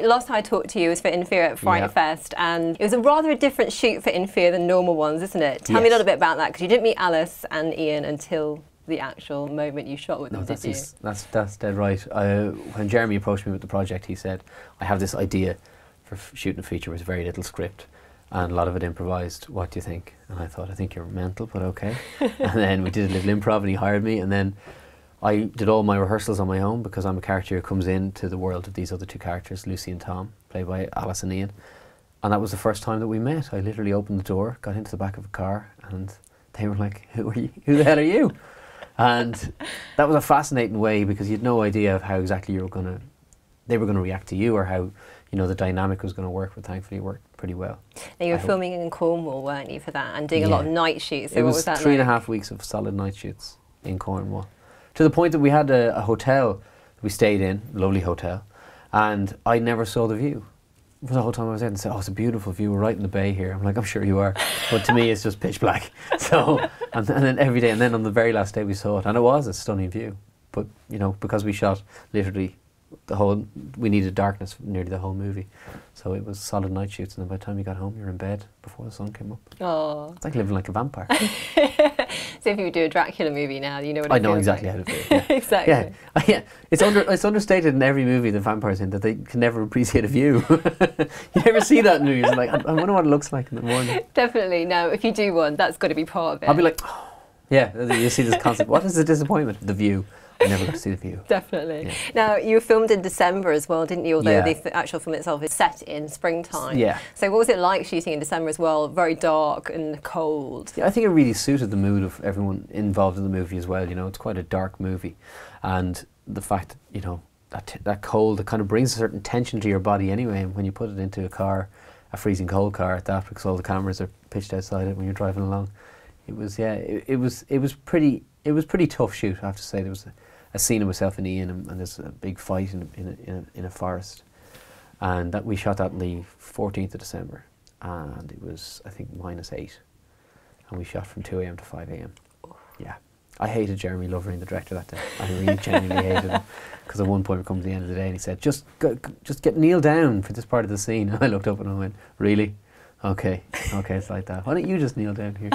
Last time I talked to you was for In Fear at Fright Fest, and it was a rather different shoot for In Fear than normal ones, isn't it? Tell me a little bit about that, because you didn't meet Alice and Ian until the actual moment you shot with them, did you? That's dead right. When Jeremy approached me with the project, he said, I have this idea for shooting a feature with very little script and a lot of it improvised. What do you think? And I thought, I think you're mental, but okay. And then we did a little improv and he hired me, and then I did all my rehearsals on my own, because I'm a character who comes into the world of these other two characters, Lucy and Tom, played by Alice and Ian. And that was the first time that we met. I literally opened the door, got into the back of a car, and they were like, who are you? Who the hell are you? And that was a fascinating way, because you had no idea of how exactly they were going to react to you, or how, you know, the dynamic was going to work, but thankfully it worked pretty well. Now you were filming in Cornwall, weren't you, for that, and doing a lot of night shoots, so what was that like? It was 3.5 weeks of solid night shoots in Cornwall, to the point that we had a hotel that we stayed in, a lovely hotel, and I never saw the view. For the whole time I was there, and said, oh, it's a beautiful view, we're right in the bay here. I'm like, I'm sure you are, but to me it's just pitch black. So, and then every day, and then on the very last day we saw it, and it was a stunning view. But, you know, because we shot literally we needed darkness for nearly the whole movie. So it was solid night shoots, and then by the time you got home, you were in bed before the sun came up. Oh. It's like living like a vampire. So if you would do a Dracula movie now, you know what I know exactly how to do it. Yeah. Exactly. Yeah. It's understated in every movie the vampires in that they can never appreciate a view. You never see that in movies. Like, I wonder what it looks like in the morning. Definitely. No, if you do one, that's got to be part of it. I'll be like, oh. Yeah, you see this concept. What is the disappointment? The view. I never got to see the view. Definitely. Yeah. Now, you were filmed in December as well, didn't you? Although the actual film itself is set in springtime. Yeah. So what was it like shooting in December as well? Very dark and cold. Yeah, I think it really suited the mood of everyone involved in the movie as well. You know, it's quite a dark movie, and the fact that, you know, that cold, it kind of brings a certain tension to your body anyway. And when you put it into a car, a freezing cold car at that, because all the cameras are pitched outside it when you're driving along, it was it was pretty tough shoot, I have to say. There was a scene of myself and Ian, and there's a big fight in a forest, and that we shot that on the 14th of December, and it was, I think, -8, and we shot from 2 AM to 5 AM. Yeah, I hated Jeremy Lovering, the director, that day. I really genuinely hated him, because at one point we come to the end of the day and he said, just kneel down for this part of the scene. And I looked up and I went, really? Okay, it's like that. Why don't you just kneel down here?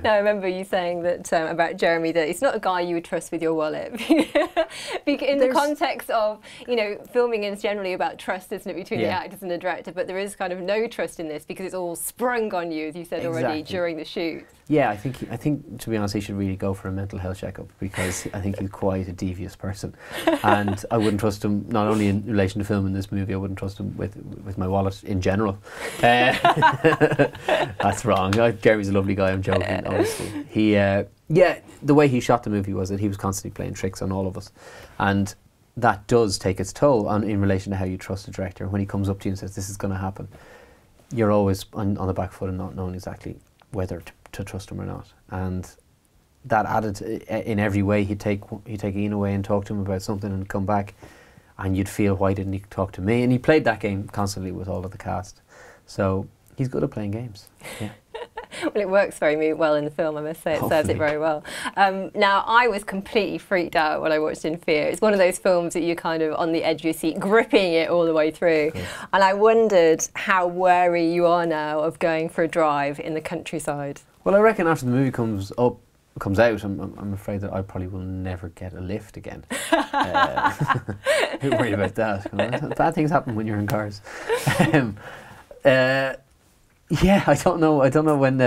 No, I remember you saying that about Jeremy, that he's not a guy you would trust with your wallet. In the context of, you know, filming is generally about trust, isn't it, between the actors and the director, but there is kind of no trust in this, because it's all sprung on you, as you said already, during the shoot. Yeah, I think to be honest, he should really go for a mental health checkup, because I think he's quite a devious person, and I wouldn't trust him not only in relation to filming this movie. I wouldn't trust him with my wallet in general. That's wrong. Jeremy's a lovely guy. I'm joking, obviously. The way he shot the movie was that he was constantly playing tricks on all of us, and that does take its toll in relation to how you trust a director. When he comes up to you and says, this is going to happen, you're always on the back foot and not knowing exactly whether to trust him or not. And that added in every way. He'd take Ian away and talk to him about something and come back, and you'd feel, why didn't he talk to me? And he played that game constantly with all of the cast. So he's good at playing games. Yeah. Well, it works very well in the film, I must say. It serves it very well. Now, I was completely freaked out when I watched In Fear. It's one of those films that you're kind of on the edge of your seat, gripping it all the way through. And I wondered how wary you are now of going for a drive in the countryside. Well, I reckon after the movie comes out, I'm afraid that I probably will never get a lift again. Who worried about that? Bad things happen when you're in cars. Yeah, I don't know when.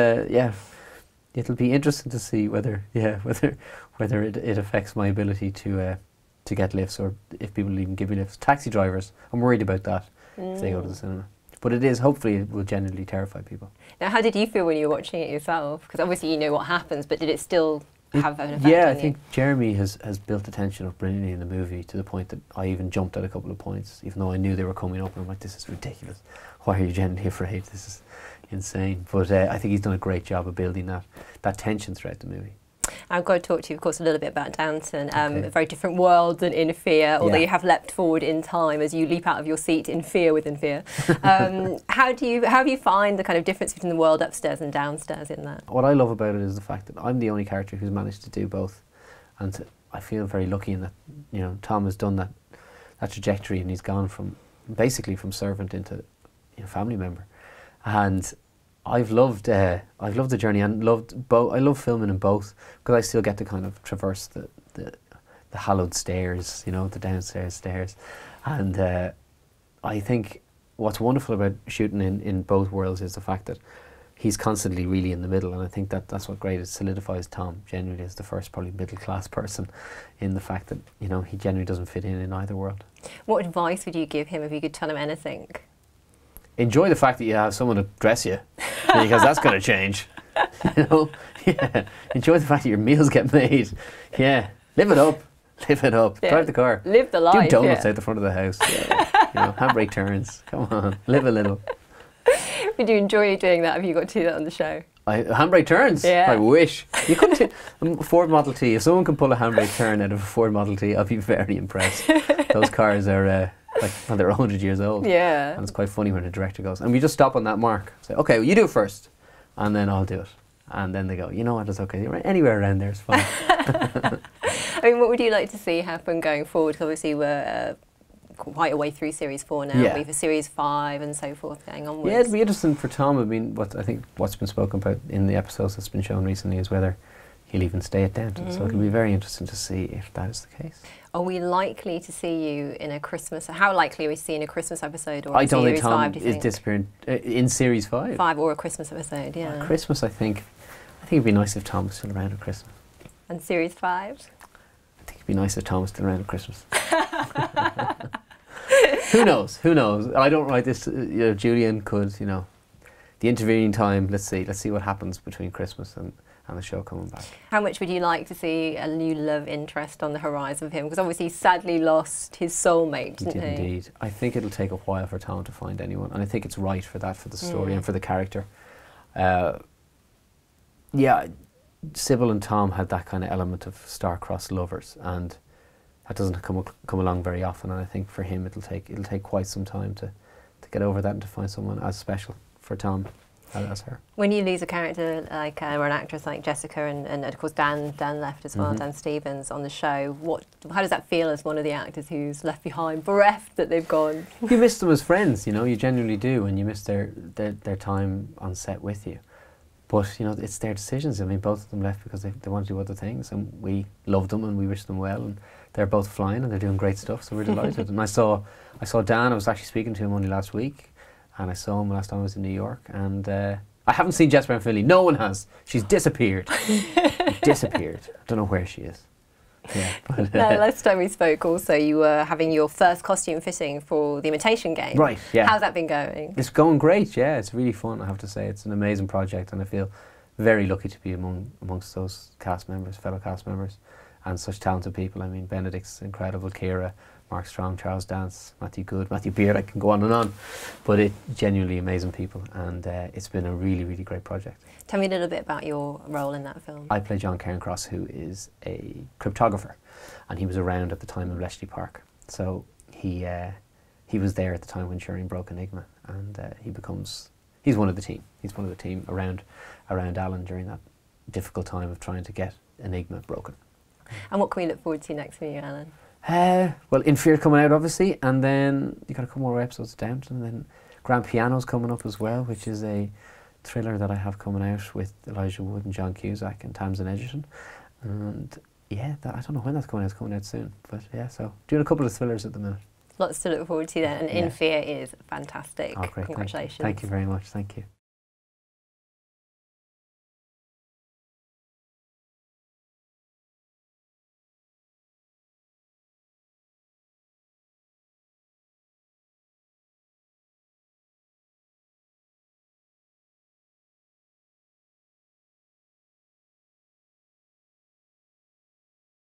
It'll be interesting to see whether it affects my ability to get lifts, or if people even give me lifts. Taxi drivers, I'm worried about that if they go to the cinema. But hopefully it will genuinely terrify people. Now, how did you feel when you were watching it yourself? Because obviously you know what happens, but did it still have an effect on you? Yeah, I think Jeremy has built the tension up brilliantly in the movie, to the point that I even jumped at a couple of points, even though I knew they were coming up, and I'm like, this is ridiculous. Why are you genuinely afraid? This is insane. But I think he's done a great job of building that tension throughout the movie. I've got to talk to you, of course, a little bit about Downton. A very different world than In Fear, although you have leapt forward in time as you leap out of your seat in fear within fear. How do you find the kind of difference between the world upstairs and downstairs in that? What I love about it is the fact that I'm the only character who's managed to do both, and I feel very lucky in that, you know, Tom has done that trajectory, and he's gone from basically from servant into family member. And I've loved the journey, and loved both. I love filming in both because I still get to kind of traverse the hallowed stairs, the downstairs stairs. And I think what's wonderful about shooting in both worlds is the fact that he's constantly really in the middle, and I think that's what great. It solidifies Tom genuinely as the first probably middle class person, in the fact that he genuinely doesn't fit in either world. What advice would you give him if you could tell him anything? Enjoy the fact that you have someone to dress you, because that's going to change. Yeah. Enjoy the fact that your meals get made. Yeah, live it up. Live it up. Yeah. Drive the car. Live the life. Do donuts out the front of the house. Yeah. Handbrake turns. Come on, live a little. Would you enjoy doing that if you got to do that on the show? Handbrake turns? Yeah. I wish. You couldn't. Ford Model T. If someone can pull a handbrake turn out of a Ford Model T, I'll be very impressed. Those cars are they're 100 years old. Yeah. And it's quite funny when the director goes, and we just stop on that mark. Say, okay, well, you do it first, and then I'll do it. And then they go, you know what, it's okay. Anywhere around there is fine. I mean, what would you like to see happen going forward? 'Cause obviously we're quite a way through Series 4 now. Yeah. We've a Series 5 and so forth going onwards. Yeah, it'd be interesting for Tom. I mean, what's been spoken about in the episodes that's been shown recently is whether he'll even stay at Downton. So it'll be very interesting to see if that is the case. Are we likely to see you in a Christmas? How likely are we seeing a Christmas episode or I a don't Series think Tom 5? Do you is think? disappearing in Series 5. 5 or a Christmas episode, yeah. Christmas, I think it'd be nice if Tom was still around at Christmas. And Series 5? I think it'd be nice if Tom was still around at Christmas. Who knows? Who knows? I don't write this. Julian could. The intervening time. Let's see what happens between Christmas and the show coming back. How much would you like to see a new love interest on the horizon of him? Because obviously he sadly lost his soulmate, didn't he? He did indeed. I think it'll take a while for Tom to find anyone, and I think it's right for that, for the story and for the character. Yeah, Sybil and Tom had that kind of element of star-crossed lovers, and that doesn't come along very often. And I think for him it'll take quite some time to get over that and to find someone as special for Tom as her. When you lose a character like or an actress like Jessica and of course Dan left as well, Dan Stevens on the show, how does that feel as one of the actors who's left behind, bereft that they've gone? You miss them as friends, you genuinely do, and you miss their time on set with you. But it's their decisions. I mean, both of them left because they want to do other things, and we love them and we wish them well, and they're both flying and they're doing great stuff, so we're delighted. And I saw Dan. I was actually speaking to him only last week, and I saw him last time I was in New York, and I haven't seen Jessica and Findlay. No one has. She's disappeared. Disappeared. I don't know where she is. Yeah. But, last time we spoke also you were having your first costume fitting for the Imitation Game. Right, yeah. How's that been going? It's going great, yeah. It's really fun, I have to say. It's an amazing project, and I feel very lucky to be amongst those fellow cast members, and such talented people. I mean, Benedict's incredible, Ciara, Mark Strong, Charles Dance, Matthew Good, Matthew Beard, I can go on and on. But genuinely amazing people, and it's been a really, really great project. Tell me a little bit about your role in that film. I play John Cairncross, who is a cryptographer, and he was around at the time of Bletchley Park. So he was there at the time when Turing broke Enigma, and he's one of the team. He's one of the team around Alan during that difficult time of trying to get Enigma broken. And what can we look forward to next from you, Alan? Well, In Fear coming out, obviously, and then you got a couple more episodes of Downton, and then Grand Piano's coming up as well, which is a thriller that I have coming out with Elijah Wood and John Cusack and Tamsin Edgerton. And yeah, I don't know when that's coming out. It's coming out soon. But yeah, so doing a couple of thrillers at the minute. Lots to look forward to then, and In Fear is fantastic. Oh, great. Congratulations. Thank you very much. Thank you.